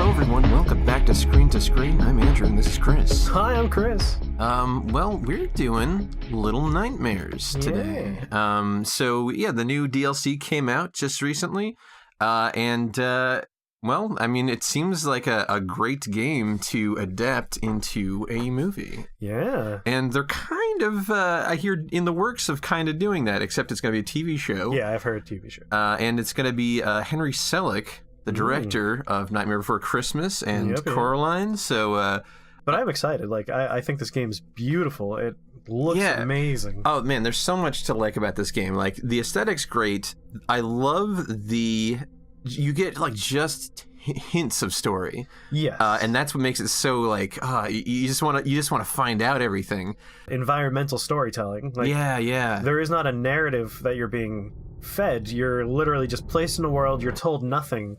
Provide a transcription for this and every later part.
everyone. Welcome back to Screen to Screen. I'm Andrew, and this is Chris. Hi, I'm Chris. Well, we're doing Little Nightmares today. Yeah. The new DLC came out just recently, it seems like a great game to adapt into a movie. Yeah. And they're kind of, I hear, in the works of kind of doing that, except it's going to be a TV show. Yeah, I've heard TV show. And it's going to be Henry Selick, the director of Nightmare Before Christmas and Coraline. So, but I'm excited. Like, I think this game's beautiful. It looks amazing. Oh man, there's so much to like about this game. Like, the aesthetic's great. I love you get like just hints of story. Yes. And that's what makes it so like, you just want to find out everything. Environmental storytelling. Like, yeah. There is not a narrative that you're being fed. You're literally just placed in a world. You're told nothing.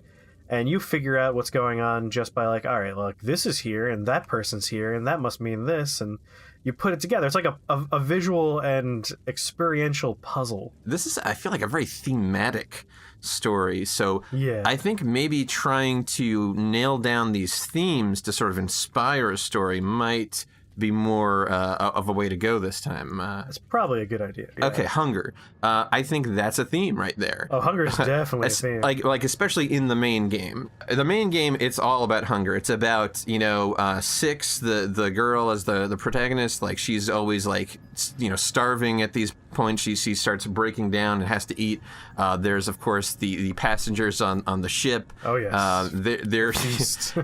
And you figure out what's going on just by like, all right, look, this is here and that person's here and that must mean this, and you put it together. It's like a visual and experiential puzzle. This is, I feel like, a very thematic story. So yeah. I think maybe trying to nail down these themes to sort of inspire a story might be more of a way to go this time. That's probably a good idea. Yeah. Okay, hunger. I think that's a theme right there. Oh, hunger is definitely a theme. Like especially in the main game. The main game, it's all about hunger. It's about, Six, the girl as the protagonist. Like, she's always like, starving at these points. She starts breaking down and has to eat. There's of course the passengers on the ship. Oh yes. They're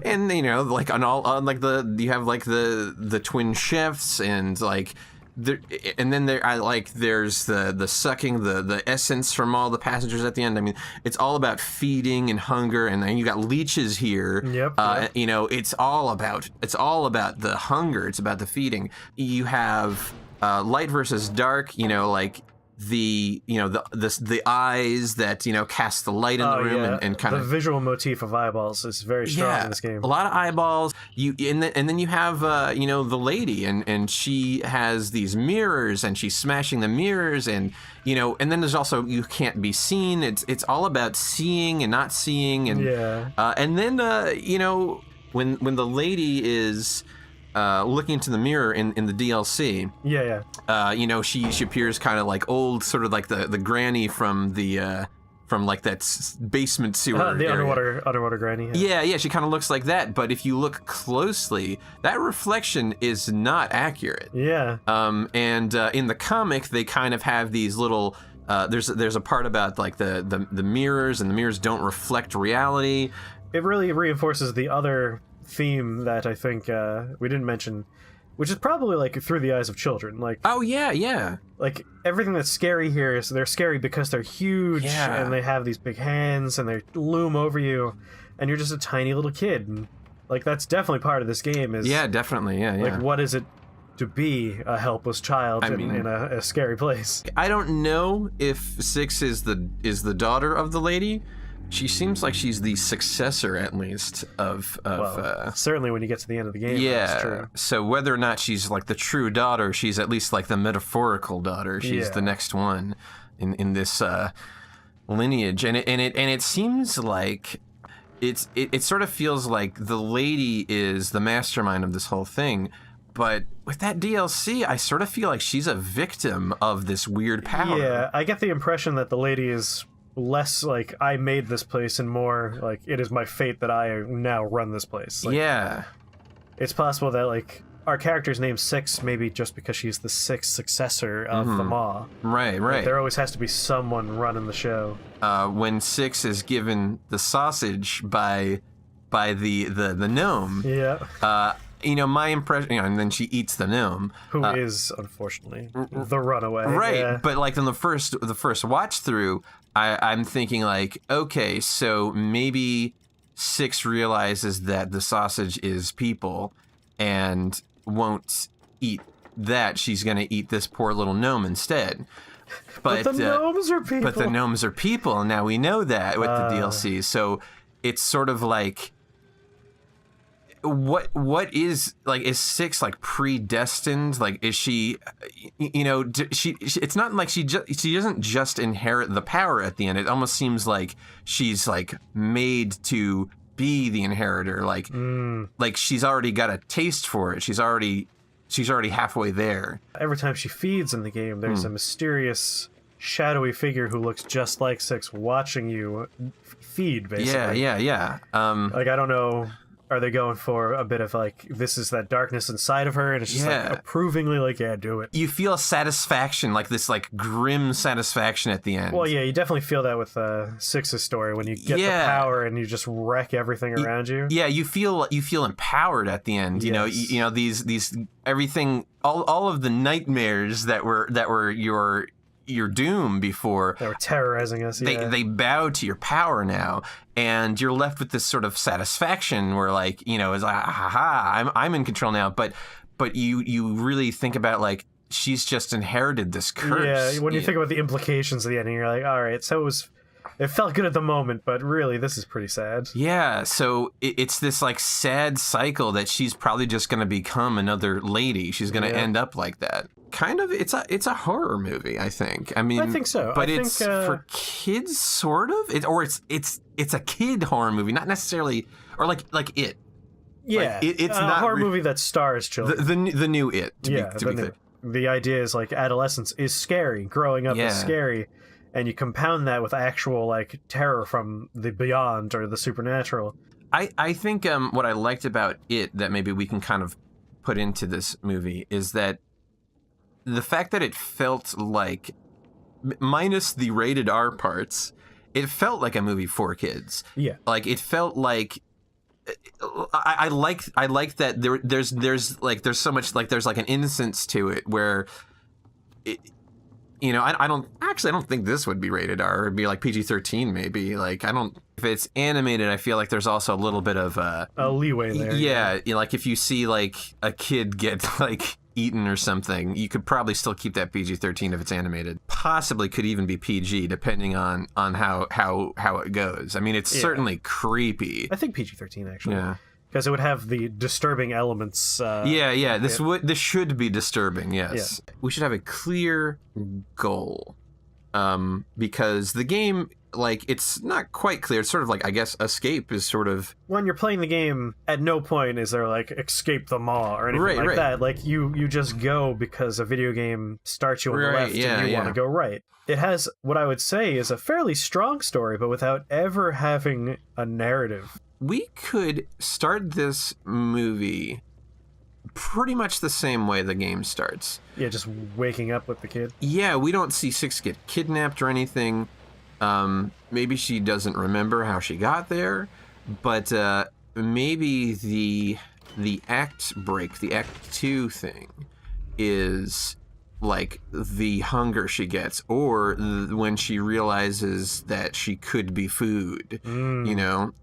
and like on all like you have like the twin chefs and like. There's the sucking the essence from all the passengers at the end. I mean, it's all about feeding and hunger, and then you got leeches here. Yep. It's all about the hunger. It's about the feeding. You have light versus dark. The eyes that cast the light in the room and kind the of visual motif of eyeballs is very strong in this game. A lot of eyeballs. And then you have the lady and she has these mirrors and she's smashing the mirrors and then there's also you can't be seen. It's all about seeing and not seeing and and then when the lady is looking into the mirror in the DLC. She appears kind of like old, sort of like the granny from like that basement sewer. The area. underwater granny. Yeah, she kind of looks like that. But if you look closely, that reflection is not accurate. Yeah. And in the comic, they kind of have these little. There's a part about like the mirrors, and the mirrors don't reflect reality. It really reinforces the other theme that I think we didn't mention, which is probably like through the eyes of children. Like, oh yeah, like everything that's scary here is they're scary because they're huge and they have these big hands and they loom over you, and you're just a tiny little kid. And like that's definitely part of this game. Is definitely like what is it to be a helpless child in a scary place? I don't know if Six is the daughter of the lady. She seems like she's the successor, at least, of certainly when you get to the end of the game. Yeah, that's true. So whether or not she's like the true daughter, she's at least like the metaphorical daughter. She's the next one in this lineage, and it seems like it sort of feels like the lady is the mastermind of this whole thing. But with that DLC, I sort of feel like she's a victim of this weird power. Yeah, I get the impression that the lady is less like I made this place and more like it is my fate that I now run this place. Like, it's possible that like our character's named Six maybe just because she's the sixth successor of the Maw. Right. Like, there always has to be someone running the show. When Six is given the sausage by the gnome. Yeah. My impression, and then she eats the gnome, who is unfortunately the runaway. Right, but like in the first watch through, I'm thinking like, okay, so maybe Six realizes that the sausage is people, and won't eat that. She's gonna eat this poor little gnome instead. But the gnomes are people. But the gnomes are people, and now we know that with the DLC. So it's sort of like. What is like, is Six like predestined? Like, is she, it's not like she doesn't just inherit the power at the end. It almost seems like she's like made to be the inheritor. Like she's already got a taste for it. She's already halfway there. Every time she feeds in the game, there's a mysterious, shadowy figure who looks just like Six watching you feed, basically. Yeah. Like, I don't know, are they going for a bit of, like, this is that darkness inside of her, and it's just, like, approvingly like, yeah, do it. You feel satisfaction, like this, like, grim satisfaction at the end. Well, yeah, you definitely feel that with Six's story, when you get the power and you just wreck everything around you. Yeah, you feel empowered at the end. Yes. You know these everything, all of the nightmares that were your doom before. They were terrorizing us. Yeah. They bow to your power now, and you're left with this sort of satisfaction where, like, it's like, I'm in control now. But you really think about, like, she's just inherited this curse. Yeah, when you think about the implications of the ending, you're like, all right, so it felt good at the moment, but really, this is pretty sad. Yeah, so it's this, like, sad cycle that she's probably just going to become another lady. She's going to end up like that. Kind of, it's a horror movie, I think. I mean, I think so. But it's for kids, sort of. It's a kid horror movie, not necessarily, or like It. Yeah, like, it's not a horror movie that stars children. The new It. To be clear. The idea is, like, adolescence is scary. Growing up is scary. And you compound that with actual, like, terror from the beyond or the supernatural. I think what I liked about It that maybe we can kind of put into this movie is that the fact that it felt like, minus the rated R parts, it felt like a movie for kids. Yeah. Like, it felt like, I like that there's so much, like, there's like an innocence to it where it, I don't think this would be rated R. It'd be like PG-13 maybe. Like, if it's animated, I feel like there's also a little bit of a leeway there. Yeah, like if you see, like, a kid get, like, eaten or something, you could probably still keep that PG-13 if it's animated. Possibly could even be PG depending on how it goes. I mean, it's certainly creepy. I think PG-13 actually. Yeah. Because it would have the disturbing elements. This should be disturbing, yes. Yeah. We should have a clear goal. Because the game, like, it's not quite clear. It's sort of like, I guess, escape is sort of... When you're playing the game, at no point is there, like, escape the maw or anything like that. Like, you just go because a video game starts you on the left and you want to go right. It has, what I would say, is a fairly strong story, but without ever having a narrative. We could start this movie pretty much the same way the game starts. Yeah, just waking up with the kid. Yeah, we don't see Six get kidnapped or anything. Maybe she doesn't remember how she got there, but maybe the act break, the Act 2 thing, is like the hunger she gets, or when she realizes that she could be food.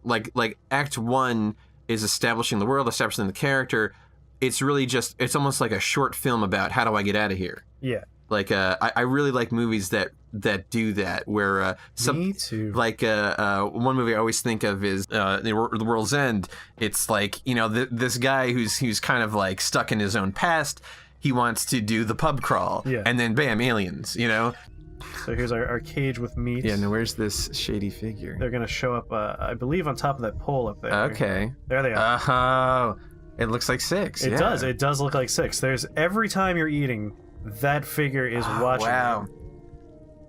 Like Act 1 is establishing the world, establishing the character. It's really just, it's almost like a short film about how do I get out of here. Yeah. Like, I really like movies that do that, where Me too. Like one movie I always think of is The World's End. It's like, this guy who's kind of like stuck in his own past. He wants to do the pub crawl, and then bam, aliens. So here's our cage with meat. Yeah. Now where's this shady figure? They're gonna show up, I believe, on top of that pole up there. Okay. There they are. Oh, it looks like Six. It does. It does look like Six. There's every time you're eating, that figure is watching. Wow.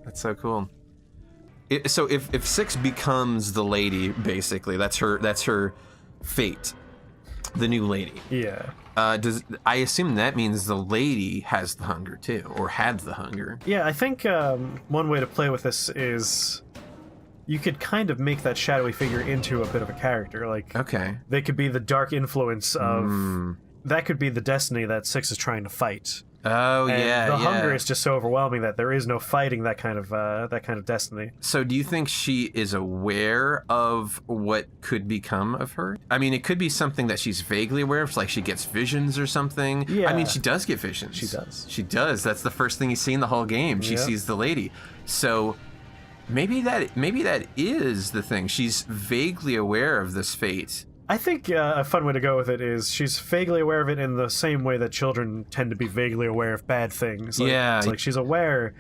That's so cool. So if Six becomes the lady, basically, that's her fate, the new lady. Yeah. I assume that means the lady has the hunger too, or had the hunger? Yeah, I think one way to play with this is you could kind of make that shadowy figure into a bit of a character. Like, okay, they could be the dark influence of that could be the destiny that Six is trying to fight. Oh, and the hunger is just so overwhelming that there is no fighting that kind of destiny. So do you think she is aware of what could become of her? I mean, it could be something that she's vaguely aware of, like she gets visions or something. Yeah. I mean, she does get visions. She does. That's the first thing you see in the whole game. She sees the lady. So maybe that is the thing. She's vaguely aware of this fate. I think a fun way to go with it is she's vaguely aware of it in the same way that children tend to be vaguely aware of bad things. Like, it's like she's aware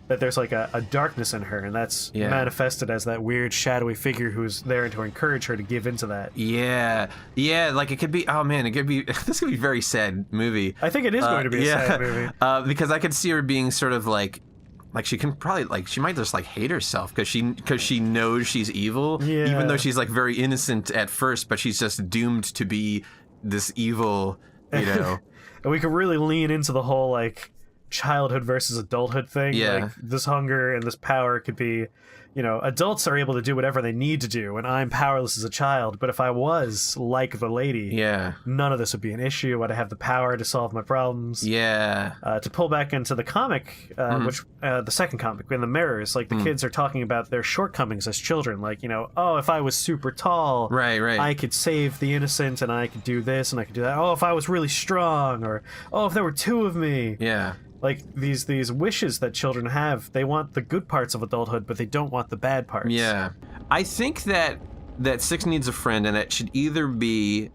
that there's like a darkness in her, and that's manifested as that weird shadowy figure who's there to encourage her to give into that. Yeah, like it could be. Oh man, it could be. This could be a very sad movie. I think it is going to be a sad movie because I could see her being sort of like she can probably she might just like hate herself because she knows she's evil, even though she's like very innocent at first, but she's just doomed to be this evil, you know. And we could really lean into the whole like childhood versus adulthood thing. Like this hunger and this power could be, you know, adults are able to do whatever they need to do, and I'm powerless as a child. But if I was like the lady, none of this would be an issue. I'd have the power to solve my problems. To pull back into the comic, which the second comic in the mirrors, like the kids are talking about their shortcomings as children. Like, you know, oh, if I was super tall, I could save the innocent, and I could do this, and I could do that. Oh, if I was really strong, or oh, if there were two of me. Like these wishes that children have, they want the good parts of adulthood, but they don't want the bad parts. I think that Six needs a friend, and it should either be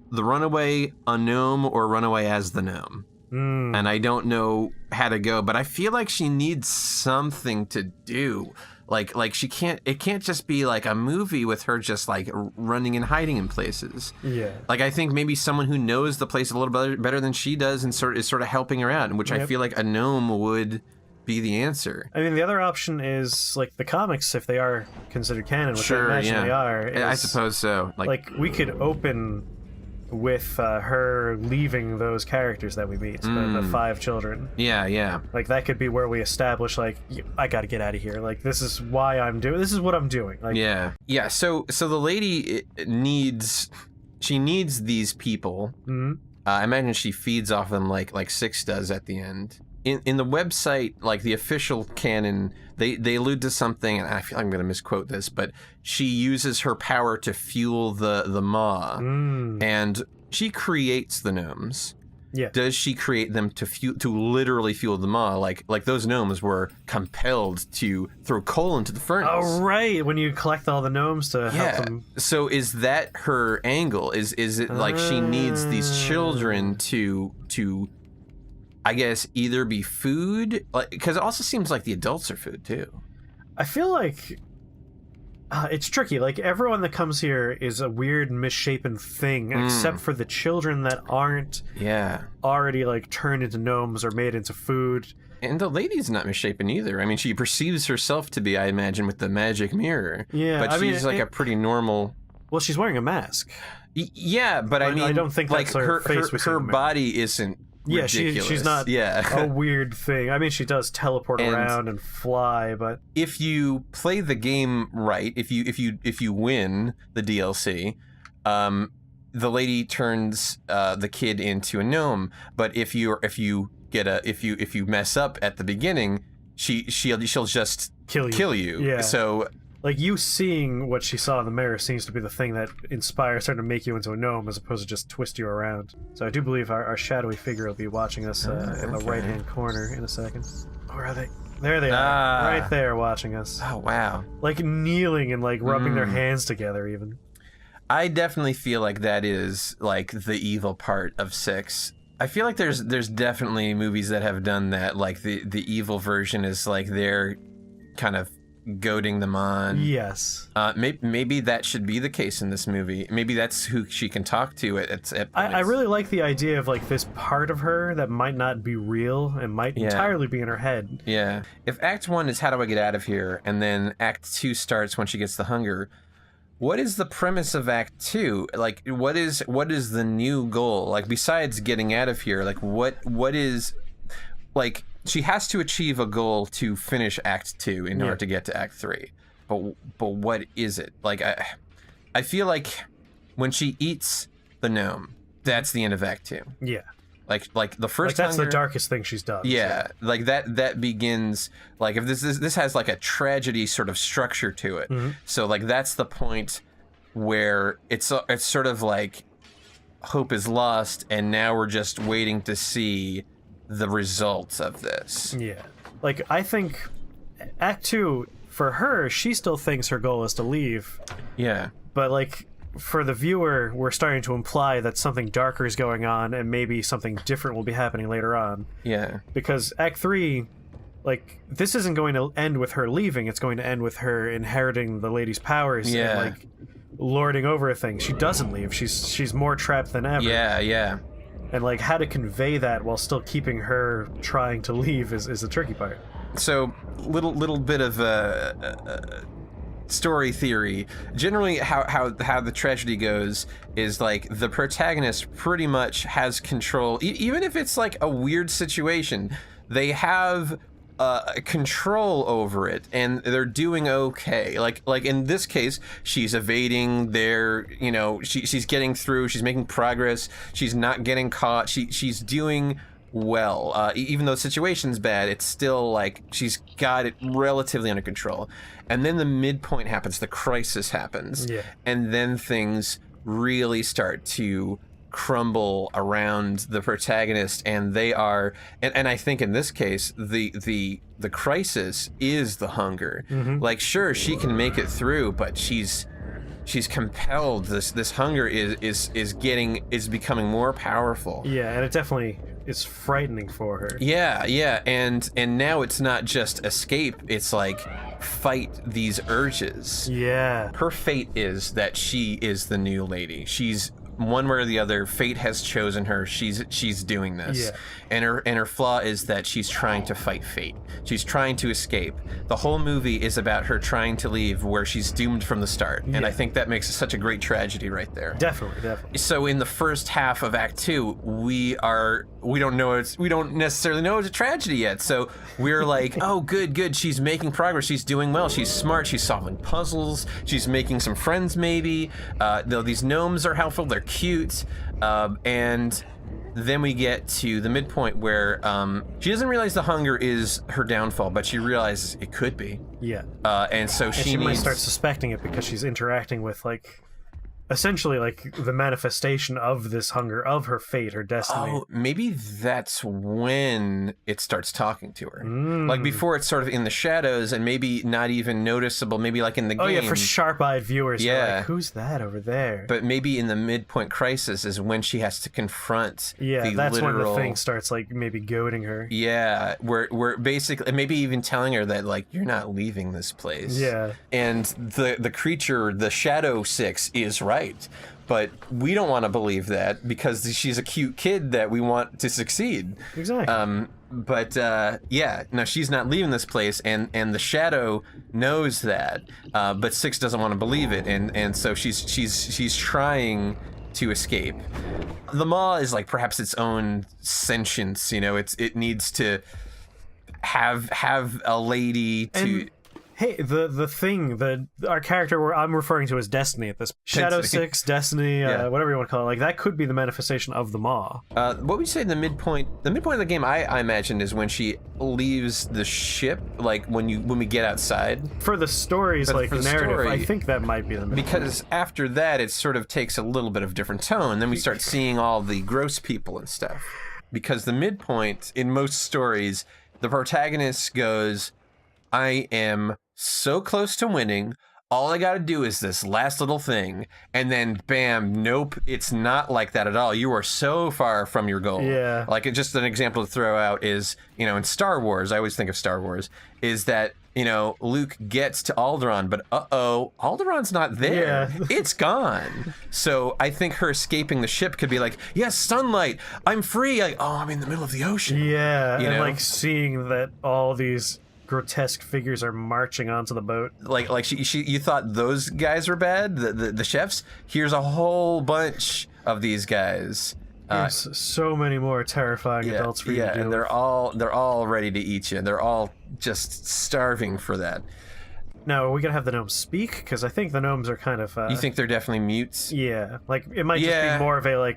the runaway a gnome or runaway as the gnome. And I don't know how to go, but I feel like she needs something to do. Like she can't. It can't just be like a movie with her just like running and hiding in places. Like I think maybe someone who knows the place a little better than she does and is sort of helping her out, which I feel like a gnome would be the answer. I mean, the other option is like the comics, if they are considered canon, which I imagine they are. I suppose so. Like we could open with her leaving those characters that we meet, the 5 children. Like that could be where we establish like, I gotta get out of here. Like this is why I'm doing. This is what I'm doing. Like, So the lady needs these people. I imagine she feeds off them like Six does at the end. In the website, like the official canon, they allude to something, and I feel like I'm going to misquote this, but she uses her power to fuel the maw, and she creates the gnomes. Does she create them to literally fuel the maw? Like those gnomes were compelled to throw coal into the furnace. Oh right, when you collect all the gnomes to help them. So is that her angle? Is it like she needs these children to I guess either be food, like, because it also seems like the adults are food too. I feel like it's tricky. Like everyone that comes here is a weird misshapen thing, except for the children that aren't already like turned into gnomes or made into food. And the lady's not misshapen either. I mean, she perceives herself to be, I imagine, with the magic mirror. But she's like a pretty normal. Well, she's wearing a mask. But I mean, I don't think that's like her face. Her body isn't. She's not a weird thing. I mean, she does teleport around and fly, but if you play the game right, if you win the DLC, the lady turns the kid into a gnome. But if you mess up at the beginning, she'll just kill you. Yeah. So. Like, you seeing what she saw in the mirror seems to be the thing that inspires her to make you into a gnome as opposed to just twist you around. So I do believe our shadowy figure will be watching us in the right-hand corner in a second. Where are they? There they are. Right there watching us. Oh, wow. Like, kneeling and, like, rubbing their hands together, even. I definitely feel like that is, like, the evil part of Six. I feel like there's definitely movies that have done that. Like, the evil version is, like, they're kind of goading them on. Yes. Maybe that should be the case in this movie. Maybe that's who she can talk to at I really like the idea of like this part of her that might not be real and might entirely be in her head. Yeah. If Act 1 is how do I get out of here, and then Act 2 starts when she gets the hunger, what is the premise of Act 2? Like, what is the new goal? Like, besides getting out of here, like what is, like, she has to achieve a goal to finish Act 2 in order to get to Act 3. But what is it? Like, I feel like when she eats the gnome, that's the end of Act 2. Yeah. Like the first that's hunger, the darkest thing she's done. Yeah. So. Like that begins, like, if this has like a tragedy sort of structure to it. So like that's the point where it's sort of like hope is lost, and now we're just waiting to see the results of this. Yeah. Like, I think Act 2, for her, she still thinks her goal is to leave. Yeah. But, like, for the viewer, we're starting to imply that something darker is going on, and maybe something different will be happening later on. Yeah. Because Act 3, like this isn't going to end with her leaving. It's going to end with her inheriting the lady's powers and like lording over things. She doesn't leave. She's more trapped than ever. Yeah. And like how to convey that while still keeping her trying to leave is the tricky part. So little bit of story theory. Generally, how the tragedy goes is like the protagonist pretty much has control, even if it's like a weird situation. They have control over it, and they're doing okay. Like in this case, she's evading their, she's getting through. She's making progress. She's not getting caught. She's doing well. Even though the situation's bad, it's still like she's got it relatively under control. And then the midpoint happens. The crisis happens, and then things really start to crumble around the protagonist, and they are and I think in this case the crisis is the hunger. Like sure, she can make it through, but she's compelled. This hunger is becoming more powerful. And it definitely is frightening for her. And now it's not just escape, it's like fight these urges. Her fate is that she is the new lady. She's one way or the other, fate has chosen her. She's doing this, and her flaw is that she's trying to fight fate. She's trying to escape. The whole movie is about her trying to leave where she's doomed from the start, and I think that makes such a great tragedy right there. Definitely. So in the first half of Act 2, we don't necessarily know it's a tragedy yet. So we're like, oh, good. She's making progress. She's doing well. She's smart. She's solving puzzles. She's making some friends, maybe. These gnomes are helpful. They're cute. And then we get to the midpoint where she doesn't realize the hunger is her downfall, but she realizes it could be. And so she might start suspecting it because she's interacting with essentially the manifestation of this hunger, of her fate, her destiny. Oh, maybe that's when it starts talking to her. Like before, it's sort of in the shadows and maybe not even noticeable. Maybe like in the game. Oh yeah, for sharp-eyed viewers. Like, who's that over there? But maybe in the midpoint crisis is when she has to confront. That's when the thing starts maybe goading her. Where basically maybe even telling her that you're not leaving this place. And the creature, the Shadow Six, is right. But we don't want to believe that because she's a cute kid that we want to succeed. Exactly. No, she's not leaving this place, and the Shadow knows that, but Six doesn't want to believe it, and so she's trying to escape. The Maw is perhaps its own sentience. It needs to have a lady to. Hey, the thing that our character I'm referring to as Destiny at this Shadow Six, Destiny, whatever you want to call it, that could be the manifestation of the Maw. What would you say the midpoint of the game I imagine is when she leaves the ship, when we get outside. For the stories, for the narrative, story, I think that might be the midpoint. Because after that, it sort of takes a little bit of different tone. Then we start seeing all the gross people and stuff. Because the midpoint in most stories, the protagonist goes, I am so close to winning. All I gotta do is this last little thing, and then bam, nope, it's not like that at all. You are so far from your goal. Just an example to throw out is, in Star Wars, I always think of Star Wars, is that, Luke gets to Alderaan, but Alderaan's not there. It's gone. So I think her escaping the ship could be yes, sunlight, I'm free. I'm in the middle of the ocean. And seeing that all these grotesque figures are marching onto the boat. You thought those guys were bad, the chefs? Here's a whole bunch of these guys. There's so many more terrifying adults for you to deal and they're all ready to eat you. They're all just starving for that. Now, are we gonna have the gnomes speak? Because I think the gnomes are kind of. You think they're definitely mutes? Yeah, it might just be more of a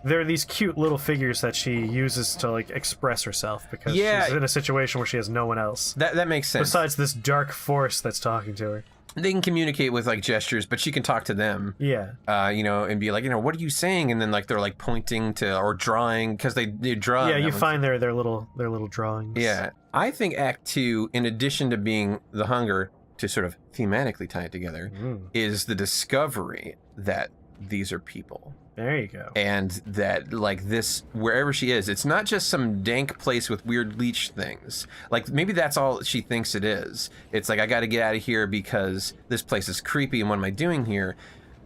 There are these cute little figures that she uses to express herself because she's in a situation where she has no one else. That makes sense. Besides this dark force that's talking to her. They can communicate with gestures, but she can talk to them. And be what are you saying? And then they're pointing to or drawing because they draw. Yeah, you find their little drawings. Yeah, I think Act 2, in addition to being the hunger, to sort of thematically tie it together, is the discovery that these are people. There you go. And that, like, this, wherever she is, it's not just some dank place with weird leech things. Like, maybe that's all she thinks it is. It's like, I got to get out of here because this place is creepy and what am I doing here?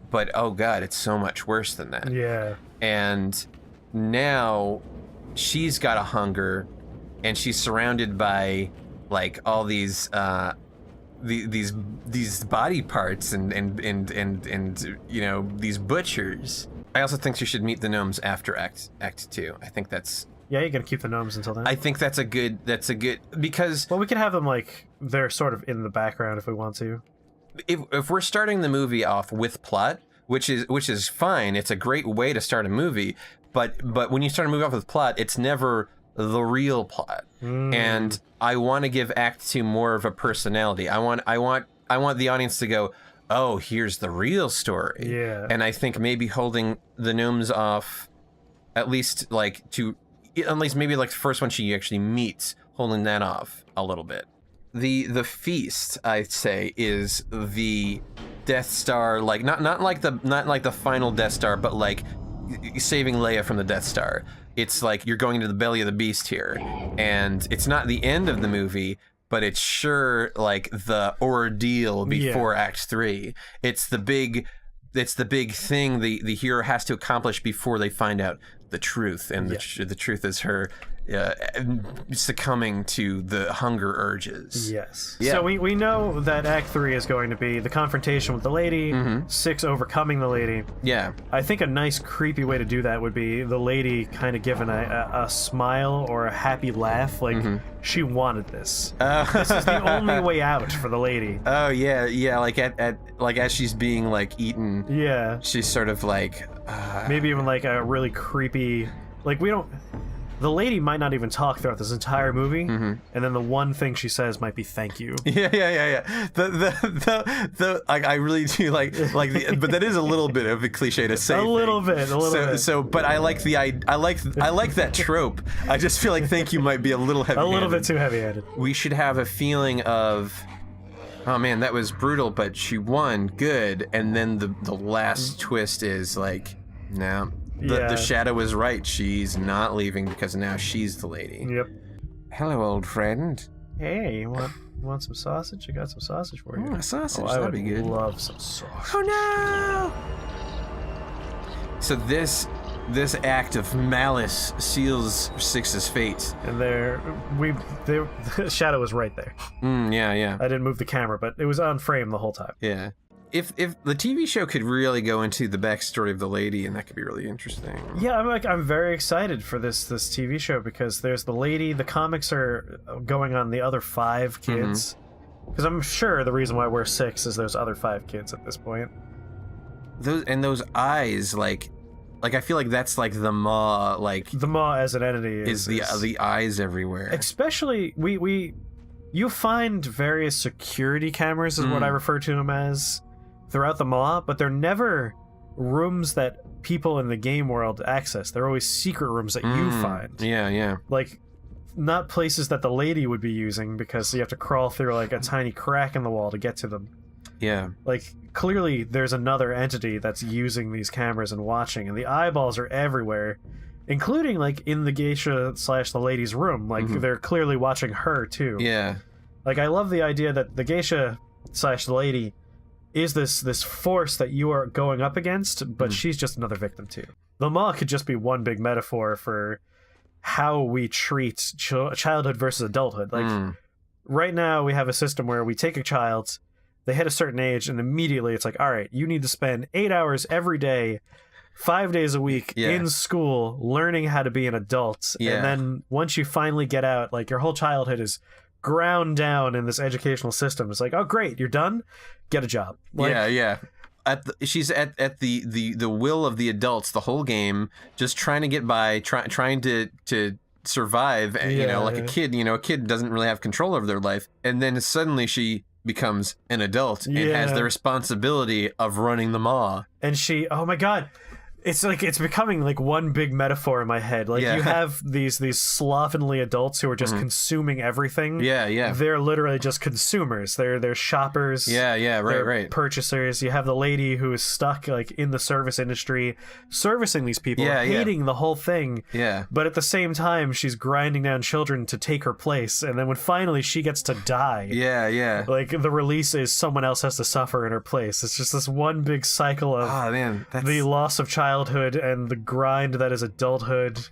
But, oh God, it's so much worse than that. Yeah. And now she's got a hunger and she's surrounded by, like, all these body parts and you know, these butchers. I also think you should meet the gnomes after Act 2. I think that's... Yeah, you're gonna keep the gnomes until then. I think that's a good... Because... Well, we could have them, like, they're sort of in the background if we want to. If we're starting the movie off with plot, which is fine, it's a great way to start a movie, but when you start a movie off with plot, it's never the real plot. And I want to give Act 2 more of a personality. I want the audience to go, oh, here's the real story. Yeah. And I think maybe holding the gnomes off, at least maybe like the first one she actually meets, holding that off a little bit. The feast, I'd say, is the Death Star, like not like the final Death Star, but like saving Leia from the Death Star. It's like you're going into the belly of the beast here, and it's not the end of the movie, but it's sure like the ordeal before Act 3. It's the big thing the hero has to accomplish before they find out the truth, and the truth is her succumbing to the hunger urges. Yes. Yeah. So we know that Act 3 is going to be the confrontation with the lady, 6 overcoming the lady. Yeah. I think a nice creepy way to do that would be the lady kind of giving a smile or a happy laugh, like she wanted this. This is the only way out for the lady. Oh yeah, like like as she's being like eaten. Yeah. She's sort of like maybe even like a really creepy, like the lady might not even talk throughout this entire movie, and then the one thing she says might be "thank you." Yeah. I really do like but that is a little bit of a cliche to say. A little bit. So, but I like I like that trope. I just feel like "thank you" might be a little heavy. A little bit too heavy-handed. We should have a feeling of, oh man, that was brutal, but she won, good, and then the last twist is like, no. The shadow was right. She's not leaving because now she's the lady. Yep. Hello, old friend. Hey, you want some sausage? I got some sausage for you. Sausage, that'd be good. I would love some sausage. Oh no! So this act of malice seals Six's fate. And the shadow was right there. Yeah. I didn't move the camera, but it was on frame the whole time. Yeah. If the TV show could really go into the backstory of the lady, and that could be really interesting. Yeah, I'm very excited for this TV show because there's the lady. The comics are going on the other 5 kids, because I'm sure the reason why we're 6 is there's other 5 kids at this point. Those eyes, like I feel like that's like the maw, like the maw as an entity is the eyes everywhere. Especially you find various security cameras is what I refer to them as throughout the maw, but they're never rooms that people in the game world access. They're always secret rooms that you find. Yeah. Like, not places that the lady would be using because you have to crawl through like a tiny crack in the wall to get to them. Yeah. Like, clearly there's another entity that's using these cameras and watching, and the eyeballs are everywhere, including like in the geisha / the lady's room. Like, they're clearly watching her too. Yeah. Like, I love the idea that the geisha / the lady is this force that you are going up against, but she's just another victim too. The maw could just be one big metaphor for how we treat childhood versus adulthood. Like, right now we have a system where we take a child, they hit a certain age, and immediately it's like, all right, you need to spend 8 hours every day, 5 days a week in school learning how to be an adult. And then once you finally get out, like, your whole childhood is ground down in this educational system. It's like, oh great, you're done, get a job. Like, yeah. She's at the will of the adults the whole game, just trying to get by, trying to survive. You know, like a kid. You know, a kid doesn't really have control over their life, and then suddenly she becomes an adult and has the responsibility of running the maw. And she, oh my god, It's like it's becoming like one big metaphor in my head. Like you have these slovenly adults who are just consuming everything. Yeah. They're literally just consumers. They're shoppers. Yeah, right. Purchasers. You have the lady who is stuck like in the service industry, servicing these people, hating the whole thing. Yeah. But at the same time, she's grinding down children to take her place, and then when finally she gets to die. Yeah. Like the release is someone else has to suffer in her place. It's just this one big cycle of the loss of childhood and the grind that is adulthood.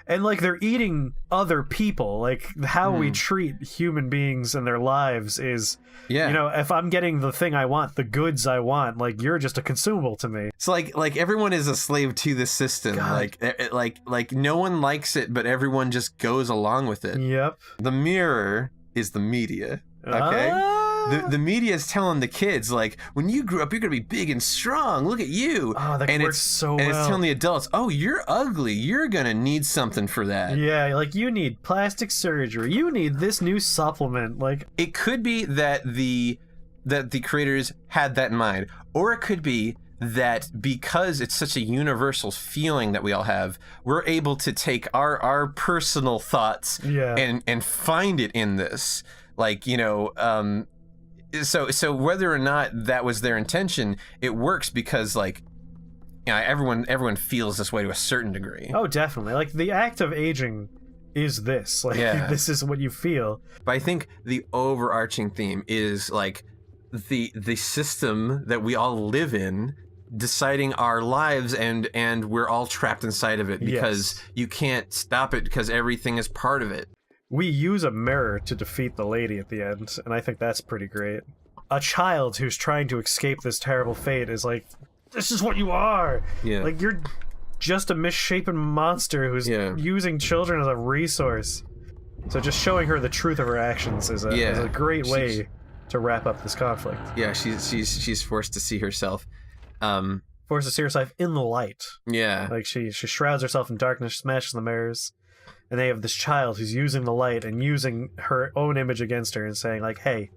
And like they're eating other people. Like how we treat human beings and their lives is, you know, if I'm getting the thing I want, the goods I want, like you're just a consumable to me. It's like everyone is a slave to the system. God. Like no one likes it, but everyone just goes along with it. Yep. The mirror is the media. Okay. The media is telling the kids, like, when you grew up, you're going to be big and strong. Look at you. Oh, that works so well. And it's telling the adults, oh, you're ugly. You're going to need something for that. Yeah, like, you need plastic surgery. You need this new supplement. Like, it could be that the creators had that in mind. Or it could be that because it's such a universal feeling that we all have, we're able to take our personal thoughts and find it in this. Like, you know, so whether or not that was their intention, it works because, like, you know, everyone feels this way to a certain degree. Oh, definitely. Like, the act of aging is this. Like, this is what you feel. But I think the overarching theme is, like, the system that we all live in deciding our lives, and we're all trapped inside of it because you can't stop it because everything is part of it. We use a mirror to defeat the lady at the end, and I think that's pretty great. A child who's trying to escape this terrible fate is like, this is what you are! Yeah. Like, you're just a misshapen monster who's using children as a resource. So just showing her the truth of her actions is a great way to wrap up this conflict. Yeah, she's forced to see herself. Forced to see herself in the light. Yeah. Like, she shrouds herself in darkness, smashes the mirrors. And they have this child who's using the light and using her own image against her and saying, like, hey,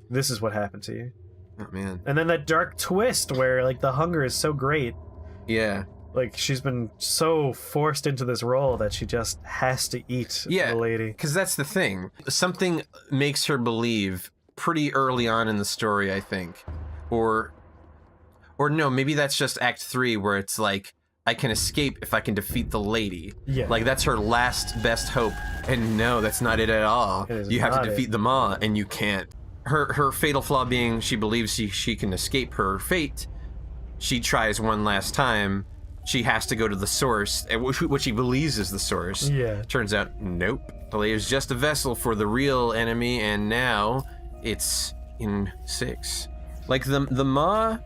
this is what happened to you. Oh, man. And then that dark twist where, like, the hunger is so great. Yeah. Like, she's been so forced into this role that she just has to eat the lady. Because that's the thing. Something makes her believe pretty early on in the story, I think. Or no, maybe that's just Act 3 where it's like, I can escape if I can defeat the lady. Yeah. Like, that's her last best hope. And no, that's not it at all. You have to defeat them all, and you can't. Her fatal flaw being she believes she can escape her fate. She tries one last time. She has to go to the source, what she believes is the source. Yeah. Turns out, nope. The lady is just a vessel for the real enemy, and now it's in 6. Like, the maw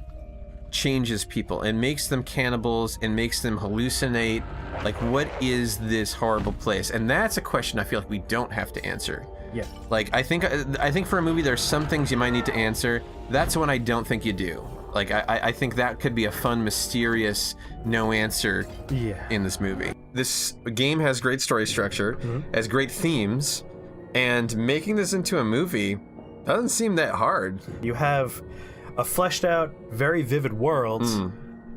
changes people and makes them cannibals and makes them hallucinate. Like, what is this horrible place? And that's a question I feel like we don't have to answer. Yeah. Like, I think for a movie there's some things you might need to answer. That's one I don't think you do. Like, I think that could be a fun, mysterious no answer in this movie. This game has great story structure, has great themes, and making this into a movie doesn't seem that hard. You have a fleshed out, very vivid world.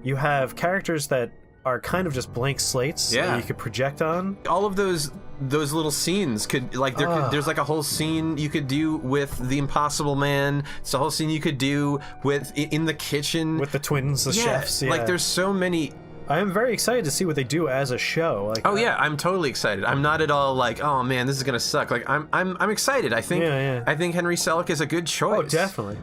You have characters that are kind of just blank slates that you could project on. All of those little scenes could, like, there's like a whole scene you could do with the Impossible Man. It's a whole scene you could do with in the kitchen with the twins, the chefs. Yeah. Like, there's so many. I am very excited to see what they do as a show. Like, I'm totally excited. I'm not at all like, oh man, this is gonna suck. Like, I'm excited. I think I think Henry Selick is a good choice. Oh, definitely.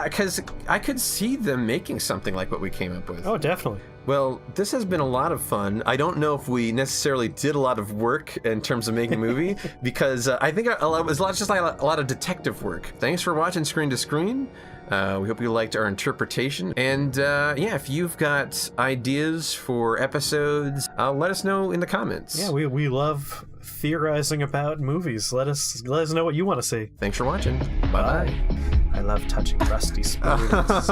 Because I could see them making something like what we came up with. Oh, definitely. Well, this has been a lot of fun. I don't know if we necessarily did a lot of work in terms of making a movie, because I think it was just like a lot of detective work. Thanks for watching Screen to Screen. We hope you liked our interpretation. And if you've got ideas for episodes, let us know in the comments. Yeah, we love theorizing about movies. Let us know what you want to see. Thanks for watching. Bye-bye. I love touching rusty spoons.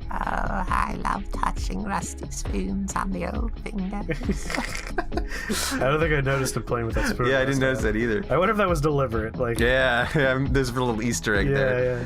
Oh, I love touching rusty spoons on the old fingers. I don't think I noticed him playing with that spoon. Yeah, I didn't notice that either. I wonder if that was deliberate. Like, yeah, there's a little Easter egg there. Yeah.